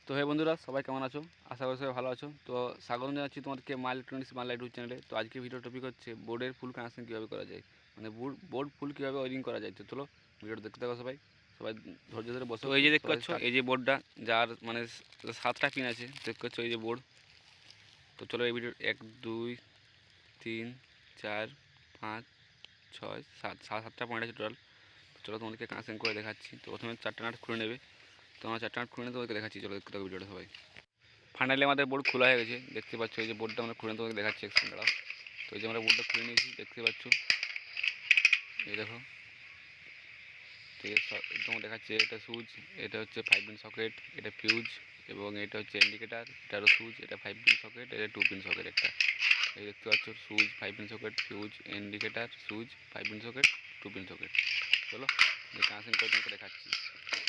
তো হে বন্ধুরা, সবাই কেমন আছো? আশা করি সবাই ভালো আছো। তো স্বাগত জানাচ্ছি তোমাদেরকে মাই ইলেকট্রনিক্স বাংলা ইউটিউব চ্যানেলে। তো আজকে ভিডিও টপিক হচ্ছে বোর্ডের ফুল কানেকশন কীভাবে করা যায়, মানে বোর্ড ফুল কীভাবে ওয়ারিং করা যায়। তো চলো ভিডিওটা দেখতে থাকো সবাই। সবাই ধৈর্য ধরে বসে। তো এই যে দেখতে পাচ্ছ, এই যে বোর্ডটা, যার মানে 7টা পিন আছে, দেখতে পাচ্ছ এই যে বোর্ড। তো চলো এই ভিডিও 1 2 3 4 5 6 7 7টা পয়েন্ট আছে টোটাল। চলো তোমাদেরকে কানেকশন করে দেখাচ্ছি। তো প্রথমে 4টা নাট খুলে নেবে। তো আমার 4টা নাট খুলে নিয়ে তোমাদেরকে দেখাচ্ছি। চলো দেখতে থাকো ভিডিওটা সবাই। ফাইনালি আমাদের বোর্ড খোলা হয়ে গেছে, দেখতে পাচ্ছ। এই যে বোর্ডটা আমরা খুলে তোমাকে দেখাচ্ছি এক্সপ্লেন করা। তো এই যে আমরা বোর্ডটা খুলে নিয়েছি, দেখতে পাচ্ছ, এই দেখো। তো তোমাকে দেখাচ্ছে এটা সুইচ, এটা হচ্ছে 5 পিন সকেট, এটা ফিউজ, এবং এটা হচ্ছে ইন্ডিকেটার, এটারও সুইচ, এটা 5 পিন সকেট, এটা 2 পিন সকেট একটা। এই দেখতে পাচ্ছ switch, 5 pin socket, fuse, indicator, switch, 5 pin socket, 2 pin socket. চলো এই কানেকশন করে তোমাকে দেখাচ্ছি।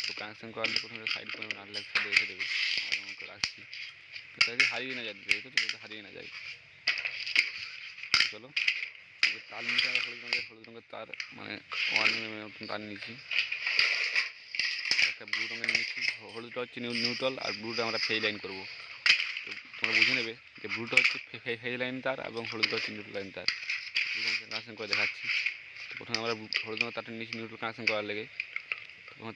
তো কানেকশন করার প্রথমে সাইড করে নাট লাইট সাইডে রেখে দেবে, আর আমাকে রাখছি যাতে হারিয়ে না যায়, দেখো যাতে হারিয়ে না যায়। চলো তার নিচে আমরা হলুদ রঙের তার, মানে 1 mm মতন তার নিয়েছি। একটা ব্লু রঙের নিয়েছি। হলুদটা হচ্ছে নিউট্রাল, আর ব্লুটা আমরা ফেজ লাইন করবো। তো তোমরা বুঝে নেবে যে ব্লুটা হচ্ছে ফেজ লাইন তার এবং হলুদটা হচ্ছে নিউট্রাল লাইন তার। কানেকশন করে দেখাচ্ছি। তো প্রথমে আমরা হলুদ রঙের তারটা নিয়েছি নিউট্রাল কানেকশন করার লেগে।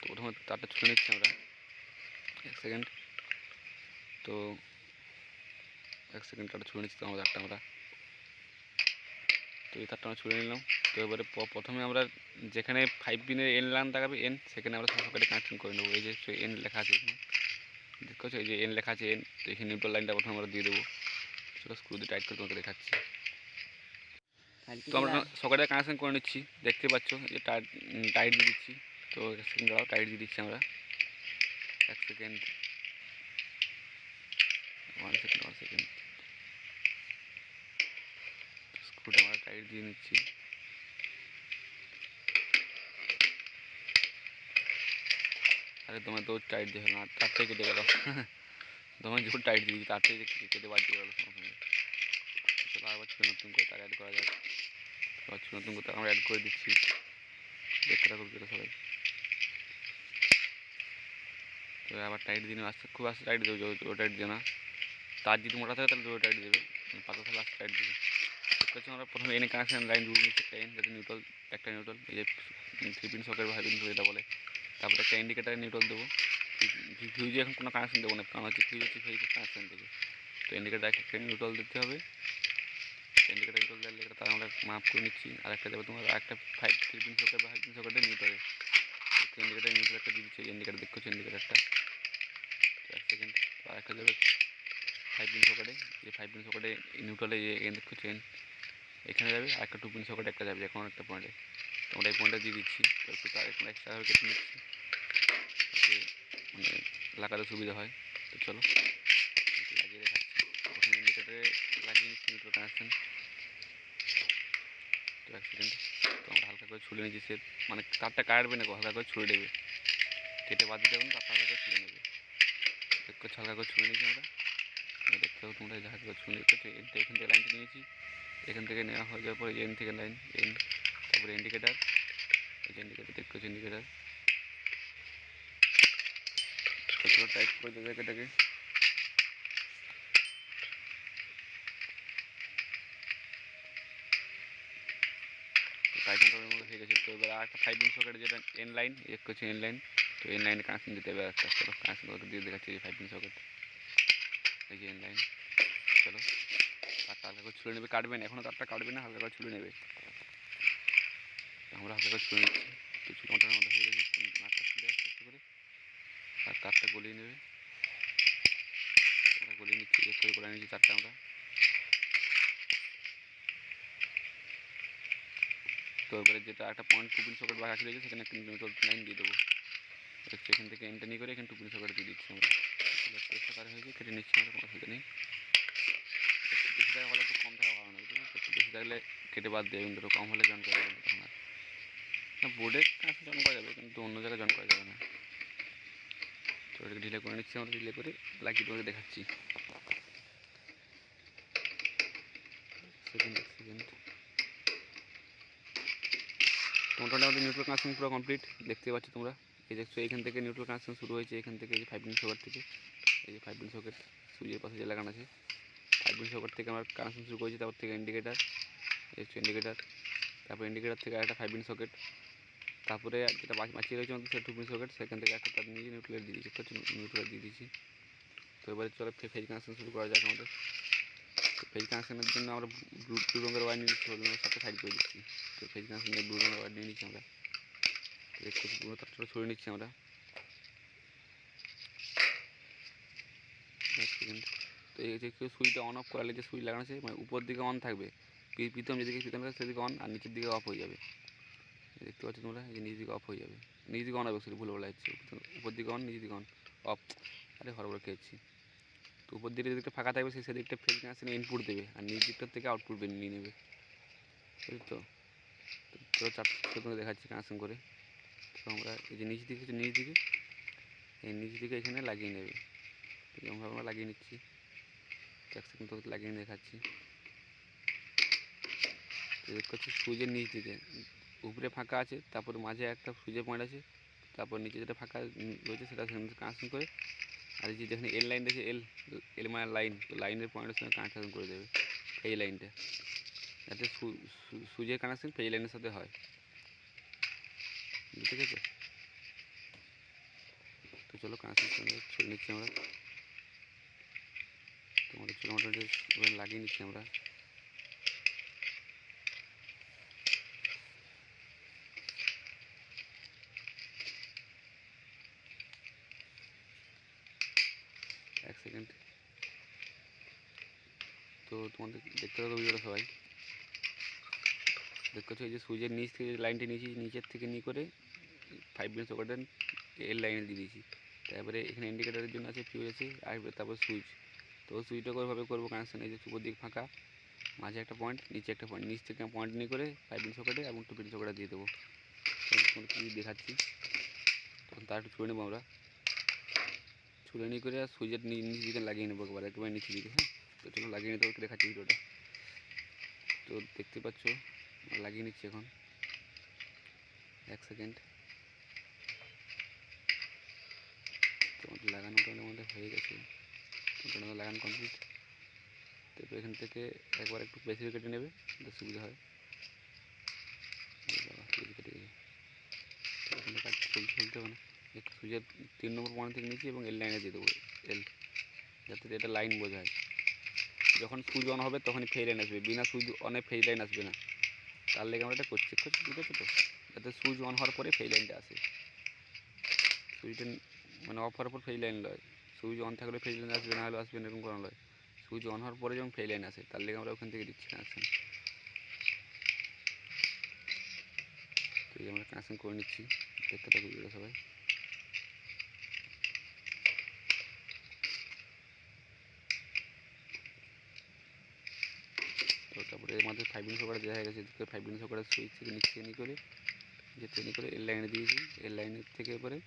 প্রথমে তারটা ছুঁড়ে নিচ্ছি আমরা। 1 সেকেন্ড। তো 1 সেকেন্ড তারটা ছুঁড়ে নিচ্ছি। তো আমরা তারটা তো এই তারটা আমরা ছুঁড়ে নিলাম। তো এবারে প্রথমে আমরা যেখানে 5 পিনের এন লাইন দেখাবে, এন, সেখানে আমরা সকেটে কানেকশন করে নেবো। এই যে এন লেখা আছে এখানে, দেখতে পাচ্ছ, এই যে এন লেখা আছে এন। তো এখানে নিউট্রাল লাইনটা প্রথমে আমরা দিয়ে দেবো। সেটা স্ক্রু দিয়ে টাইট করে তোমাকে দেখাচ্ছি। তো আমরা সকেটে কানেকশন করে নিচ্ছি, দেখতে পাচ্ছ যে টাইট দিয়ে দিচ্ছি। তো 1 সেকেন্ড দাঁড়াও, টাইট দিয়ে দিচ্ছি আমরা। 1 সেকেন্ড, 1 সেকেন্ড, 1 সেকেন্ড। স্ক্রুটা আমরা টাইট দিয়ে নিচ্ছি। আরে তোমার তো টাইট দিয়ে হলো না, তার থেকে কেটে গেল। তোমার যখন টাইট দিয়ে দিচ্ছি তার থেকে কেটে বাদ দিয়ে গেলো সঙ্গে। চলো আবার নতুন করে তার অ্যাড করা যাক। আবার নতুন করে আমরা অ্যাড করে দিচ্ছি, দেখতে থাকো সবাই। তো আবার টাইট দিন, আস্তে খুব আস্তে টাইট দেবে, জোর টাইট দিয়ে না। তার যদি মোটা থাকে তাহলে জোর টাইট দেবে, পাতা থাকলে আস্তে টাইট দেবে। দেখতে পাচ্ছি আমরা প্রথমে এনে কানেকশন লাইন জুড়ে নিচ্ছি, একটা এন, যাতে নিউট্রাল, একটা নিউট্রাল, এই যে 3 পিন সকেট বা 5 পিন সকেট এটা বলে। তারপরে একটা ইন্ডিকেটার নিউট্রাল দেবো। ফিউজে এখন কোনো কানেকশন দেবো না, কারণ হচ্ছে ফিউজ হচ্ছে ফেজ কানেকশন থেকে। তো ইন্ডিকেটার একটা নিউট্রাল দিতে হবে। ইন্ডিকেটার নিউট্রাল দিলে এটা তার আমরা মাপ করে নিচ্ছি। আর একটা দেবো তোমার একটা 3 পিন সকেট বা 5 পিন সকেটের নিউট্রালে। ইন্ডিকেটার নিউট্রাল একটা দিয়ে দিচ্ছি, ইন্ডিকেটার দেখতে হচ্ছে ইন্ডিকেটারটা। 1 সেকেন্ড। আর একটা দেবে 5 পিন সকেটে, যে 5 পিন সকেটে নিউট্রালে যে এন দেখতে হচ্ছে এন, এখানে যাবে। আর একটা 2 পিন সকেট একটা যাবে এখন একটা পয়েন্টে। তোমরা এই পয়েন্টটা দিয়ে দিচ্ছি। তো একটু তার এখন এক্সট্রাভাবে কেটে নিচ্ছি, যাতে মানে লাগাতে সুবিধা হয়। তো চলো লাগিয়ে দেখাচ্ছি। প্রথমে ইন্ডিকেটারে লাগিয়ে নিচ্ছি নিউট্রাল কানেকশন। তো 1 সেকেন্ড। তো আমরা হালকা করে ছুলে নিচ্ছি, সে মানে তারটা কাটবে না, হালকা করে ছুলে নেবে, কেটে বাদ দিতে হবে না, তারটা হালকা করে ছুলে নেবে। দেখতে হালকা করে ছুলে নিয়েছি আমরা। দেখতে হবে তোমরা হালকা করে ছুলে নিতে হচ্ছে। এনটা এখান থেকে লাইনটা নিয়েছি, এখান থেকে নেওয়া হয়ে যাওয়ার পরে এন থেকে লাইন, এন, তারপরে ইন্ডিকেটার, এই যে ইন্ডিকেটার দেখতে হচ্ছে ইন্ডিকেটার। টাইট করে দেবে এটাকে। টাইটেন করার মতো হয়ে গেছে। তো এবার একটা 5 পিন সকেট, যেটা এন লাইন, এক হচ্ছে এন লাইন। তো এন লাইনে কানেকশন দিতে হবে একটা। চলো কানেকশন করে দিয়ে দেখাচ্ছি। এই 5 পিন সকেট, এই যে এন লাইন। চলো তারটা হালকা করে ছুলে নেবে, কাটবে না, এখনও তারটা কাটবে না, হালকা করে ছুলে নেবে। আমরা হালকা করে ছুলে নিচ্ছি। তো চুলটার মধ্যে হয়ে গেছে, নাটটা খুলে আস্তে আস্তে করে, আর তারটা গলিয়ে নেবে। আমরা গলিয়ে নিচ্ছি, এক করে নিচ্ছি তারটা আমরা। তো এবারে যেটা একটা 2 পিন সকেট বাকি রয়েছে, সেখানে একটা নিউট্রাল লাইন দিয়ে দেবো। হচ্ছে এখান থেকে এনটা নিয়ে করে এখানে 2 পিন সকেট দিয়ে দিচ্ছি আমরা। একটু কার হয়েছে, কেটে নিচ্ছি আমরা, কোনো অসুবিধা নেই। একটু বেশি থাকা ভালো, একটু কম থাকা ভালো না, বুঝতে, একটু বেশি থাকলে কেটে বাদ দেবে, কিন্তু কম হলে জয়েন করা যাবে না তখন। আর বোর্ডের কাছে জয়েন করা যাবে, কিন্তু অন্য জায়গায় জয়েন করা যাবে না। তো এটাকে ঢিলে করে নিচ্ছি আমরা, ঢিলে করে লাগিয়ে তোমাকে দেখাচ্ছি। সেকেন্ড মোটামুটি আমাদের নিউট্রাল কানেকশন পুরো কমপ্লিট, দেখতে পাচ্ছ তোমরা। এই দেখছো এখান থেকে নিউট্রাল কানেকশন শুরু হয়েছে, এখান থেকে 5 পিন সকেট থেকে। এই যে 5 পিন সকেট সুইচের পাশে যে লাগানো আছে। 5 পিন সকেট থেকে আমরা কানেকশন শুরু করেছি, তারপর থেকে ইন্ডিকেটার, এই হচ্ছে ইন্ডিকেটার, তারপর ইন্ডিকেটার থেকে একটা 5 পিন সকেট, তারপরে যেটা বাঁচিয়ে রয়েছে আমাদের সেটা 2 পিন সকেট, সেখান থেকে একটা তার নিয়ে নিউট্রাল দিয়ে দিচ্ছি, নিউট্রাল দিয়ে দিচ্ছি। তো এবারে চলো ফেজ কানেকশন শুরু করা যাক আমাদের। তো ফেজ কানেকশনের জন্য আমরা ব্লু রঙের ওয়্যার নিয়ে নিচ্ছি, হলুদ রঙের সাথে সাইড করে দিচ্ছি। তো ফেজ কানেকশনের ব্লু রঙের ওয়্যার নিয়ে নিচ্ছি আমরা, দেখতে পুরো তারটা ছড়িয়ে নিচ্ছি আমরা। তো এই যে সুইচটা অন অফ করালে যে সুইচ লাগানো আছে মানে উপর দিকে অন থাকবে, প্রথম যেদিকে পিছন থাকে সেদিকে অন, আর নিচের দিকে অফ হয়ে যাবে। দেখতে পাচ্ছ তোমরা, এই যে নিচের দিকে অফ হয়ে যাবে, নিচের দিকে অন হবে, সেটা ভুল বলা যাচ্ছে, উপর দিকে অন, নিচের দিকে অন অফ। আরে হরবড় খেয়েছি। তো উপর দিকে যেদিকটা ফাঁকা থাকবে সেদিকটা ফেজ কানেকশনে ইনপুট দেবে, আর নিচ দিকটার থেকে আউটপুট নিয়ে নেবে, বুঝলি তো? চলো চারটে তোমাকে দেখাচ্ছি কানেকশন করে। তো আমরা এই যে নিচ দিকে এই নিচ দিকে এখানে লাগিয়ে নেবে, যেমন আমরা লাগিয়ে নিচ্ছি। 1 সেকেন্ড তোকে লাগিয়ে দেখাচ্ছি। তো দেখতে পাচ্ছি সুইচের নিচ দিকে উপরে ফাঁকা আছে, তারপর মাঝে একটা সুইচের পয়েন্ট আছে, তারপর নিচে যেটা ফাঁকা রয়েছে সেটা কানেকশন করে, আর যে যেখানে এল লাইন রয়েছে, এল এল মানে লাইন, তো লাইনের পয়েন্টের সঙ্গে কানেকশন করে দেবে এই লাইনটা, যাতে সুইচের কানেকশন ফেজ লাইনের সাথে হয়, বুঝতে পেরেছো? তো চলো কানেকশন ছড়িয়ে নিচ্ছি আমরা। তোমাদের চলো মোটামুটি লাগিয়ে নিচ্ছি আমরা। এক সেকেন্ড। তো তোমাদের দেখতে পাবো ভিডিওটা সবাই দেখতে পাচ্ছ, এই যে সুইচের নিচ থেকে লাইনটা নিয়েছি, নিচের থেকে নিয়ে করে 5 পিন সকেটের এল লাইনে দিয়ে দিয়েছি। তারপরে এখানে ইন্ডিকেটারের জন্য আছে, ফিউজ আছে, আর তারপর সুইচ। তো সুইচটা কোনোভাবে করবো কানেকশন, এই যে উপর দিক ফাঁকা, মাঝে একটা পয়েন্ট, নিচে একটা পয়েন্ট, নিচ থেকে পয়েন্ট নিয়ে করে 5 পিন সকেটে এবং 2 পিন সকেটে দিয়ে দেবো। কি দেখাচ্ছি, তখন তার একটু ছুঁড়ে নেবো আমরা, ছুঁড়ে নিয়ে করে আর সুইচের নিচ দিকে লাগিয়ে নেবো একেবারে নিচের দিকে। হ্যাঁ, তো চলো লাগিয়ে নিতে ওকে দেখাচ্ছি ভিডিওটা। তো দেখতে পাচ্ছ লাগিয়ে নিচ্ছি এখন, 1 সেকেন্ড। তোমাদের লাগানোটা আমাদের হয়ে গেছে, মোটামুটি লাগানো কমপ্লিট। তারপর এখান থেকে একবার একটু বেশি কেটে নেবে, যাতে সুবিধা হয়। কেটে গেছে, এখানে কাজ চলতে হবে না। একটু সুইচের 3 নম্বর পয়েন্ট থেকে নিচ্ছি এবং এল লাইনে দিয়ে দেবো, এল, যাতে এটা লাইন বোঝায়। যখন সুইচ অন হবে তখনই ফেজ লাইন আসবে, বিনা সুইচ অনে ফেজ লাইন আসবে না, তার লেগে আমরা এটা করছি, বুঝেছো তো? যাতে সুইচ অন হওয়ার পরে ফেজ লাইনটা আসে, সুইচটা মানে অফ হওয়ার পর ফেজ লাইন নয়, সুইচ অন থাকলে ফেজ লাইন আসবে, না হলে আসবে না, এরকম করা নয়। সুইচ অন হওয়ার পরে যখন ফেজ লাইন আসে তার লেগে আমরা ওখান থেকে দিচ্ছি কানেকশান। তো এই আমরা কানেকশান করে নিচ্ছি, দেখতে থাকবো ভিডিওটা সবাই। তো তারপরে এর মধ্যে 5 পিন সকেট দেওয়া হয়ে গেছে, 5 পিন সকেটের সুইচ থেকে নিচে নিয়ে করে যে ট্রেনে করে এল লাইনে দিয়েছি, এল লাইনের থেকে এবারে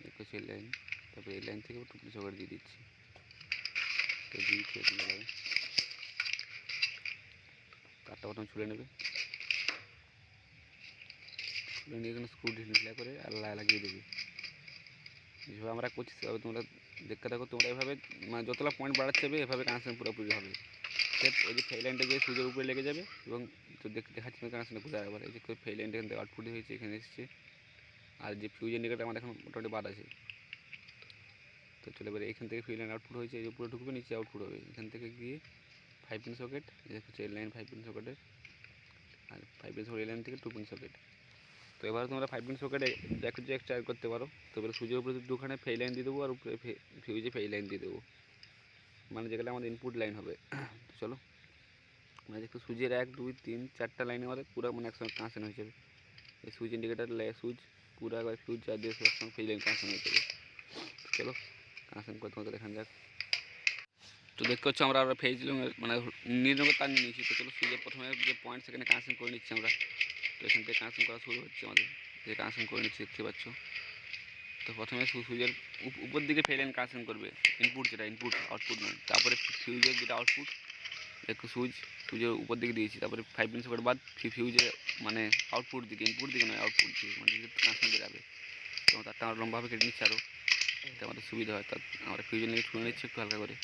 একুশ এল লাইন, তারপরে এল লাইন থেকে 2 পিন সকেট দিয়ে দিচ্ছি। তো দিয়েছি এখন তারটা প্রথম ছুলে নেবে, ছুলে নিয়ে এখানে স্ক্রু ঢিলা করে আর লাগিয়ে দেবে। যেভাবে আমরা করছি সেভাবে তোমরা দেখতে থাকো। তোমরা এভাবে মানে যতটা পয়েন্ট বাড়াচ্ছে হবে এভাবে কানেকশন পুরোপুরি হবে। সেট ওই যে ফেজ লাইনটা যে সুইচের উপরে লেগে যাবে, এবং তো দেখাচ্ছি কানেকশনটা কোথায় আবার, এই যে ফেজ লাইনটা এখান থেকে আউটপুট হয়েছে, এখানে এসেছে, আর যে ফিউজ ইন্ডিকেটার আমাদের এখন মোটামুটি বাদ আছে। তো চলে এবারে এখান থেকে ফিউজ লাইন আউটপুট হয়েছে, এই উপরে ঢুকবে, নিচে আউটপুট হবে, এখান থেকে গিয়ে 5 পিন সকেট, হচ্ছে এল লাইন 5 পিন সকেটের, আর 5 পিন সকেট এল লাইন থেকে 2 পিন সকেট। তো এবার তোমরা 5 পিন সকেটে জ্যাক চার্জ করতে পারো। তো এবার সুইচের উপরে দুখানে ফেজ লাইন দিয়ে দেবো, আর উপরে ফিউজে ফেজ লাইন দিয়ে দেবো, মানে যেগুলো আমাদের ইনপুট লাইন হবে। তো চলো মানে দেখো সুইচের 1 2 3 4টা লাইন আমাদের পুরো মানে একসঙ্গে কানেকশন হয়ে যাবে। এই সুইচ ইন্ডিকেটার সুইচ পুরো একবার ফিউজ চার্জ দিয়ে একসঙ্গে ফেজ লাইন কানেকশন হয়ে যাবে। চলো কানেকশন করতে তোমাদের দেখান যাক। তো দেখতে হচ্ছে আমরা ফেজ মানে নীল রঙের তার নিয়েছি। তো চলো সুইচের প্রথমে যে পয়েন্ট সেখানে কানেকশন করে নিচ্ছি আমরা। তো এখান থেকে কানেকশন করা শুরু হচ্ছে আমাদের, যে কানেকশন করে নিচ্ছি দেখতে পাচ্ছ। তো প্রথমে সুইচের উপর দিকে ফেজ লাইন কানেকশন করবে, ইনপুট যেটা ইনপুট, আউটপুট নয়। তারপরে ফিউজের যেটা আউটপুট, একটু সুইচের উপর দিকে দিয়েছি, তারপরে 5 পিন সকেট বাদ ফিউজের মানে আউটপুট দিকে, ইনপুট দিকে নয় আউটপুট দিকে, মানে দিকে কানেকশন করে যাবে। তো তারটা আমার লম্বাভাবে কেটে নিচ্ছে আরও। তো আমাদের সুবিধা হয়। তার আমরা ফিউজের নিয়ে ছুঁড়ে নিচ্ছি একটু হালকা করে,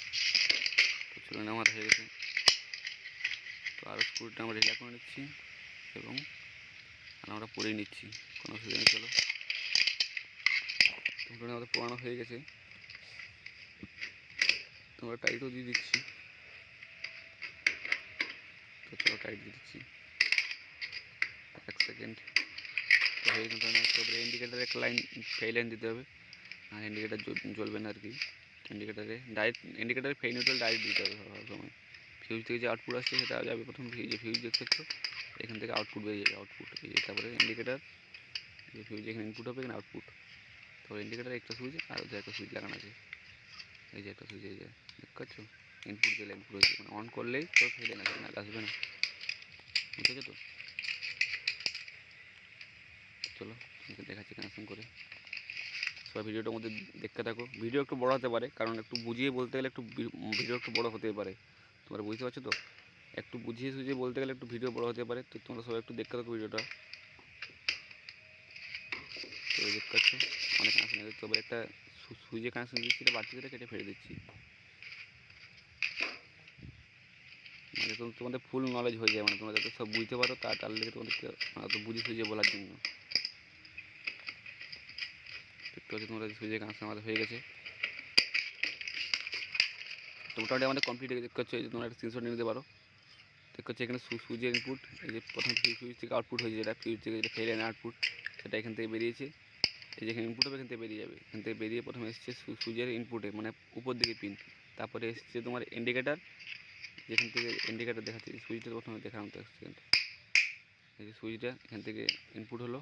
তো ছুঁড়ে নেওয়া হয়ে গেছে। তো আরও স্ক্রুটা আমরা ঢিলা করে নিচ্ছি এবং আমরা পরিয়ে নিচ্ছি, কোনো অসুবিধা নেই। চলো, মোটামুটি আমাদের পোড়ানো হয়ে গেছে, তোমরা টাইটও দিয়ে দিচ্ছি। তো চলো টাইট দিয়ে দিচ্ছি, 1 সেকেন্ড। তো হয়ে গেছে। তারপরে ইন্ডিকেটারে একটা লাইন, ফেই লাইন দিতে হবে, আর ইন্ডিকেটার জ্বলবে না আর কি। ইন্ডিকেটারে ডাইরেক্ট, ইন্ডিকেটারে ফেই নিউট্রাল ডাইরেক্ট দিতে হবে সব সময়। ফিউজ থেকে যে আউটপুট আসছে সেটা যাবে প্রথম, যে ফিউজ দেখতে পাচ্ছ এখান থেকে আউটপুট বেরিয়ে যাবে, আউটপুট এই যে। তারপরে ইন্ডিকেটার, যে ফিউজ এখানে ইনপুট হবে, এখানে আউটপুট। তারপরে ইন্ডিকেটার একটা সুইচ আর ওদের একটা সুইচ লাগানো আছে, এই যে একটা সুইচ, এই যে দেখতে পাচ্ছ ইনপুট দিলে ইনপুট হয়েছে, মানে অন করলেই তো ফেলে না, সিগনাল আসবে না, বুঝেছো তো? চলো তোমাকে দেখাচ্ছি কানেকশন করে। সবাই ভিডিওটার মধ্যে দেখতে থাকো। ভিডিও একটু বড় হতে পারে, কারণ একটু বুঝিয়ে বলতে গেলে একটু ভিডিও একটু বড় হতে পারে, তোমরা বুঝতে পারছো তো? একটু বুঝিয়ে সুঝিয়ে বলতে গেলে একটু ভিডিও বড় হতে পারে, তো তোমরা সবাই একটু দেখতে থাকো ভিডিওটা। তো দেখতে পাচ্ছ অনেক কানেকশন আছে। তবে একটা সুইচে কানেকশন দিচ্ছি, এটা বাড়তি করে কেটে ফেলে দিচ্ছি, মানে তোমাদের ফুল নলেজ হয়ে যায়, মানে তোমরা যাতে সব বুঝতে পারো, তার লেগে তোমাদেরকে তো বুঝে সুঝিয়ে বলার জন্য। দেখতে পাচ্ছি তোমরা সুইচের কানেকশন আমাদের হয়ে গেছে। তো মোটামুটি আমাদের কমপ্লিট হয়ে গেছে। দেখতে পাচ্ছ এই যে তোমরা একটা স্ক্রিনশট নিয়ে নিতে পারো। দেখতে পাচ্ছি এখানে সুইচের ইনপুট, এই যে প্রথম ফিউজ থেকে আউটপুট হয়েছে, যেটা ফিউজ থেকে যেটা ফেল এনে আউটপুট, সেটা এখান থেকে বেরিয়েছে। এই যে এখানে ইনপুট হবে, এখান থেকে বেরিয়ে যাবে। এখান থেকে বেরিয়ে প্রথমে এসছে সুইচের ইনপুটে, মানে উপর দিকে পিন। তারপরে এসছে তোমার ইন্ডিকেটার, যেখান থেকে ইন্ডিকেটার দেখাচ্ছে, সুইচটা প্রথমে দেখালাম তো সেকেন্ড। এই যে সুইচটা এখান থেকে ইনপুট হলো,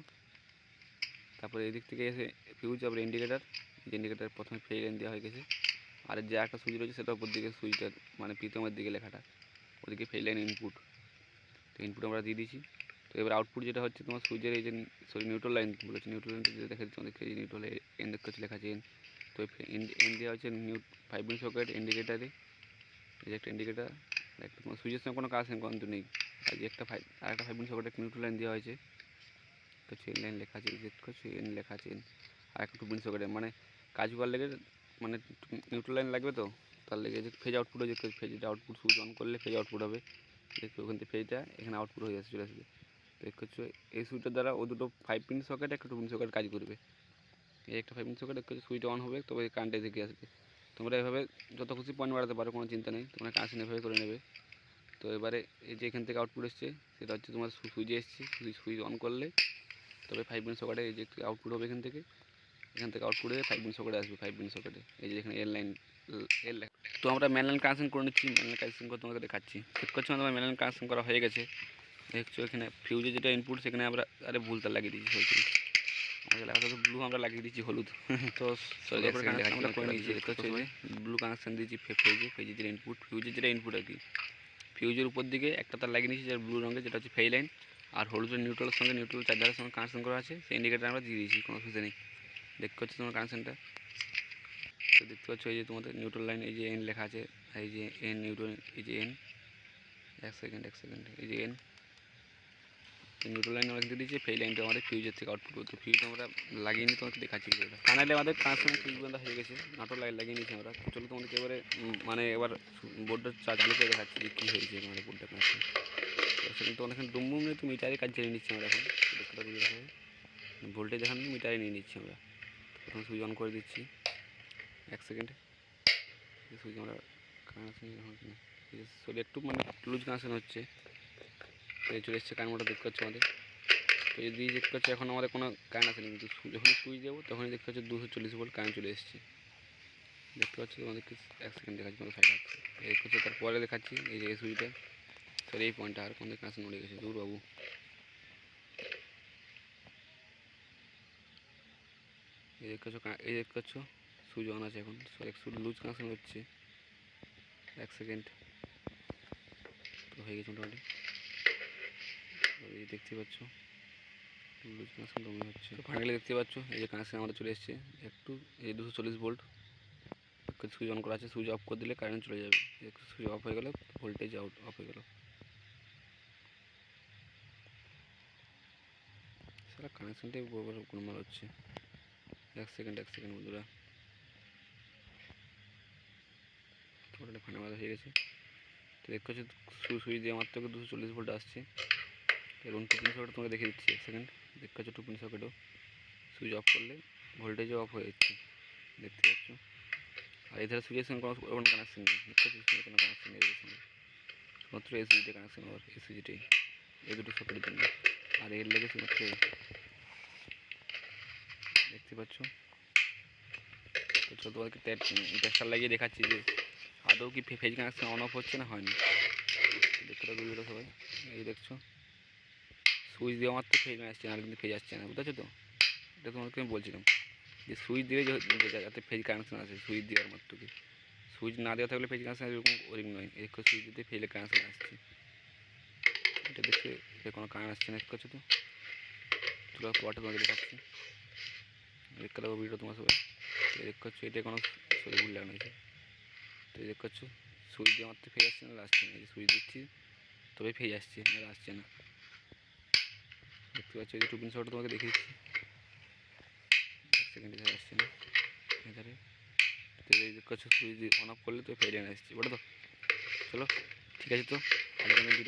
তারপরে এদিক থেকে এসে ফিউজ, তারপরে ইন্ডিকেটার, যে ইন্ডিকেটার প্রথমে ফেল লাইন দেওয়া হয়ে গেছে। আর যে একটা সুইচ রয়েছে সেটা উপর দিকে, সুইচটার মানে প্রথমের দিকে লেখাটা, ওদিকে ফেল লাইন ইনপুট। তো ইনপুট আমরা দিয়ে দিয়েছি। তো এবার আউটপুট যেটা হচ্ছে তোমার সুইচের এই যে, সরি নিউট্রাল লাইন বলেছে, নিউট্রাল লাইনটা যেটা দেখা যাচ্ছে আমাদেরকে, এই নিউট্রাল এন দেখতে হচ্ছে লেখা আছে এন। তো এন দেওয়া হচ্ছে 5 পিন সকেট ইন্ডিকেটারে, এই যে একটা ইন্ডিকেটার, একটা তোমার সুইচের সঙ্গে কোনো কাজ কিন্তু নেই। আর যে একটা আর একটা 5 পিন সকেট একটা নিউট্রাল লাইন দেওয়া হয়েছে, তো চেন লাইন লেখা আছে, দেখতে পাচ্ছি এন লেখা আছে এন। আর একটা 2 পিন সকেটে মানে কাজ করার লেগে, মানে নিউট্রাল লাইন লাগবে, তো তার লেগে যে ফেজ আউটপুট হয়েছে, ফেজটা আউটপুট সুইচ অন করলে ফেজ আউটপুট হবে। দেখো ওখান থেকে ফেজটা এখানে আউটপুট হয়ে যাচ্ছে, চলে আসবে। তো দেখছো এই সুইচটার দ্বারা ও দুটো 5 পিন সকেট একটা 2 পিন সকেট কাজ করবে। এই একটা 5 পিন সকেট দেখছো সুইচ অন হবে, তবে কারেন্টে দিকে আসবে। তোমরা এভাবে যত খুশি পয়েন্ট বাড়াতে পারো, কোনো চিন্তা নেই, তোমরা কানেকশন এভাবে করে নেবে। তো এবারে এই যে এখান থেকে আউটপুট এসছে, সেটা হচ্ছে তোমার সুইচে এসছে, সুইচ অন করলে তবে 5 পিন সকেটে এই যে আউটপুট হবে, এখান থেকে আউটপুট হয়ে 5 পিন সকেটে আসবে, 5 পিন সকেটে এই যে এখানে এল লাইন, এল। তো আমরা মেন লাইন কানেকশন করে নিচ্ছি, মেন লাইন কানেকশন করে তোমাকে দেখাচ্ছি। চেক করছি আমাদের মেন লাইন কানেকশন করা হয়ে গেছে। দেখছো এখানে ফিউজের যেটা ইনপুট, সেখানে আমরা ভুল তার লাগিয়ে দিচ্ছি, হয়েছে আমাদের লাগাতে তো ব্লু আমরা লাগিয়ে দিচ্ছি হলুদ। তো আমরা করে নিয়েছি। দেখতে হচ্ছে যে ব্লু কানেকশন দিয়েছি ফেজের যেটা ইনপুট, ফিউজের যেটা ইনপুট আর কি। ফিউজের উপর দিকে একটা তার লাগিয়ে নিয়েছি, যেটা ব্লু রঙের, যেটা হচ্ছে ফেই লাইন। আর হলুদের নিউট্রালের সঙ্গে, নিউট্রাল চার্জারের সঙ্গে কানেকশন করা আছে, সেই ইন্ডিকেটার আমরা দিয়ে দিয়েছি, কোনো অসুবিধা নেই। দেখতে পাচ্ছি তোমার কানেকশনটা। তো দেখতে পাচ্ছ এই যে তোমাদের নিউট্রাল লাইন, এই যে এন লেখা আছে, এই যে এন নিউট্রাল, এই যে এন, এক সেকেন্ড, এই যে এন নিউট্রাল লাইন আমরা দিয়েছি। ফেই লাইনটা আমাদের ফিউজের থেকে আউটপুট করতে, ফিউজটা আমরা লাগিয়ে নিয়ে তোমাকে দেখাচ্ছি। ফাইনালি আমাদের কানেকশন ফিউজ বন্ধ হয়ে গেছে, নাটোর লাইন লাগিয়ে নিয়েছি আমরা। চলো তোমাদেরকে এবারে মানে এবার বোর্ডটা চালু করে দেখাচ্ছি যে কী হয়েছে আমাদের বোর্ডটা কানেকশন। সেখানে তোমাদের এখানে ডুমবুম নেই, তো মিটারে কাজ চালিয়ে নিচ্ছি আমরা এখন। দেখতে পাবো ভোল্টেজ দেখান, মিটারে নিয়ে নিচ্ছি আমরা। প্রথম সুইচ অন করে দিচ্ছি, 1 সেকেন্ডে সুইচ আমরা কানেকশন সরি একটু মানে লুজ কানেকশন হচ্ছে। তো এই চলে এসছে কারেন্ট মোটর, দেখতে পাচ্ছি আমাদের। তো যদি দেখতে পাচ্ছি এখন আমাদের কোনো কারেন্ট আসেনি, কিন্তু যখন সুইচ দেবো তখনই দেখতে পাচ্ছি 240 ভোল্ট কারেন্ট চলে এসেছে। দেখতে পাচ্ছি তোমাদেরকে 1 সেকেন্ড দেখাচ্ছি, তোমাদের সাইড আছে এই করছে। তারপরে দেখাচ্ছি এই যে এই সুইচটা, সরি এই পয়েন্টটা আর কোনদিকে কানেকশন উড়ে গেছে, দূর বাবু। এই দেখতে পাচ্ছ সুইচ অন আছে এখন, সরি একটু লুজ কানেকশন হচ্ছে, 1 সেকেন্ড। তো হয়ে গেছে মোটামুটি, এই দেখতে পাচ্ছ লুজ কানেকশন কমে হচ্ছে। তো ফাইনালি দেখতে পাচ্ছ এই যে কানেকশন আমাদের চলে এসেছে একটু, এই 240 ভোল্ট। সুইচ অন করা আছে, সুইচ অফ করে দিলে কারেন্ট চলে যাবে। সুইচ অফ হয়ে গেলে ভোল্টেজ অফ হয়ে গেল। সারা কানেকশনটাই বরাবর গোলমাল হচ্ছে। 1 সেকেন্ড বন্ধুরা। ওটা ফান্ডা মারা হয়ে গেছে। তো দেখতে পাচ্ছ সুইচ দিয়ে মাত্র 240 ভোল্ট আসছে। এবং টুপিন সকেট তোমাকে দেখে দিচ্ছি 1 সেকেন্ড। দেখতে পাচ্ছ টুপিন সকেটও সুইচ অফ করলে ভোল্টেজও অফ হয়ে যাচ্ছে, দেখতে পাচ্ছ। আর এধারে সুইচের সঙ্গে কোনো কানেকশন নেই, দেখতে পাচ্ছ কোনো কানেকশন নেই এদের সঙ্গে, শুধুমাত্র এসিজিতে কানেকশন হওয়ার, এসিজিটাই এই দুটো সকেটের জন্য। আর এর লেগেছে মাত্র দেখতে পাচ্ছ। তো তোমাদেরকে টেস্টার লাগিয়ে দেখাচ্ছি যে আদৌ কি ফেজ কানেকশন অন অফ হচ্ছে না হয়নি। দেখতে থাকো ভিডিওটা সবাই। এই দেখছো সুইচ দেওয়া মাত্র ফেজ আসছে না, কিন্তু ফেজ আসছে না, বুঝতে তো। এটা তোমাদেরকে আমি বলছিলাম যে সুইচ দিলে যাতে ফেজ কানেকশন আসে, সুইচ দেওয়ার মাত্র কি, সুইচ না দেওয়া থাকলে ফেজ কানেকশন এরকম ওরিং নয়। এরকম সুইচ দিতে ফেজের কানেকশন আসছে। এটা দেখতে কোনো কারেন্ট আসছে না, দেখতে পাচ্ছ তো। চলো পরটা তোমাকে দেখাচ্ছি। দেখতে থাকো ভিডিও তোমার সবাই। দেখতে পাচ্ছ এটা কোনো সরি ভুল লাগানো হয়েছে। তো দেখতে পাচ্ছ সুইচ দিয়ে মাত্র ফেজ আসছে না, আসছে না। এই সুইচ দিচ্ছি তবে ফেজ আসছে, না আসছে না। দেখতে পাচ্ছ এই যে টুপিন শট তোমাকে দেখে দিচ্ছি, 1 সেকেন্ড এধারে আসছে না, এধারে। তো এই দেখতে পাচ্ছ সুইচ অন অফ করলে তো ফেজ আসছে, ওটা তো। চলো ঠিক আছে, তো আজকে আমি ভিডিও